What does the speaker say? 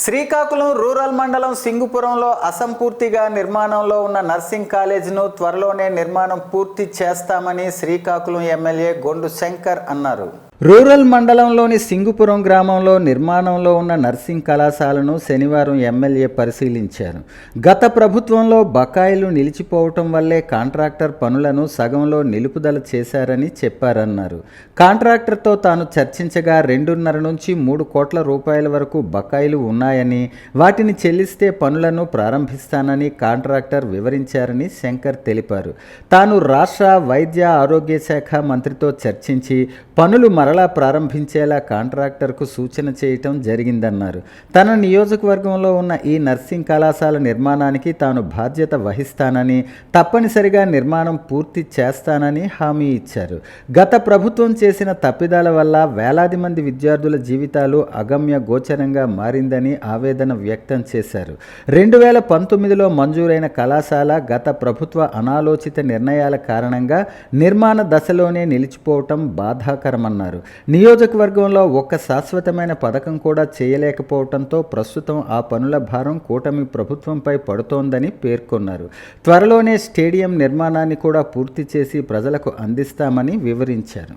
Srikakulam rural మండలం సింగుపురంలో అసంపూర్తిగా నిర్మాణంలో ఉన్న నర్సింగ్ కాలేజీను త్వరలోనే నిర్మాణం పూర్తి చేస్తామని శ్రీకాకుళం ఎమ్మెల్యే గొండు శంకర్ అన్నారు. రూరల్ మండలంలోని సింగుపురం గ్రామంలో నిర్మాణంలో ఉన్న నర్సింగ్ కళాశాలను శనివారం ఎమ్మెల్యే పరిశీలించారు. గత ప్రభుత్వంలో బకాయిలు నిలిచిపోవటం వల్లే కాంట్రాక్టర్ పనులను సగంలో నిలుపుదల చేశారని చెప్పారన్నారు. కాంట్రాక్టర్తో తాను చర్చించగా 2.5 నుంచి 3 కోట్ల రూపాయల వరకు బకాయిలు ఉన్నాయని, వాటిని చెల్లిస్తే పనులను ప్రారంభిస్తానని కాంట్రాక్టర్ వివరించారని శంకర్ తెలిపారు. తాను రాష్ట్ర వైద్య ఆరోగ్య శాఖ మంత్రితో చర్చించి పనులు మరలా ప్రారంభించేలా కాంట్రాక్టర్కు సూచన చేయటం జరిగిందన్నారు. తన నియోజకవర్గంలో ఉన్న ఈ నర్సింగ్ కళాశాల నిర్మాణానికి తాను బాధ్యత వహిస్తానని, తప్పనిసరిగా నిర్మాణం పూర్తి చేస్తానని హామీ ఇచ్చారు. గత ప్రభుత్వం చేసిన తప్పిదాల వల్ల వేలాది మంది విద్యార్థుల జీవితాలు అగమ్య గోచరంగా మారిందని ఆవేదన వ్యక్తం చేశారు. 2019లో మంజూరైన కళాశాల గత ప్రభుత్వ అనాలోచిత నిర్ణయాల కారణంగా నిర్మాణ దశలోనే నిలిచిపోవటం బాధాకరమన్నారు. నియోజకవర్గంలో ఒక్క శాశ్వతమైన పథకం కూడా చేయలేకపోవడంతో ప్రస్తుతం ఆ పనుల భారం కూటమి ప్రభుత్వంపై పడుతోందని పేర్కొన్నారు. త్వరలోనే స్టేడియం నిర్మాణాన్ని కూడా పూర్తి చేసి ప్రజలకు అందిస్తామని వివరించారు.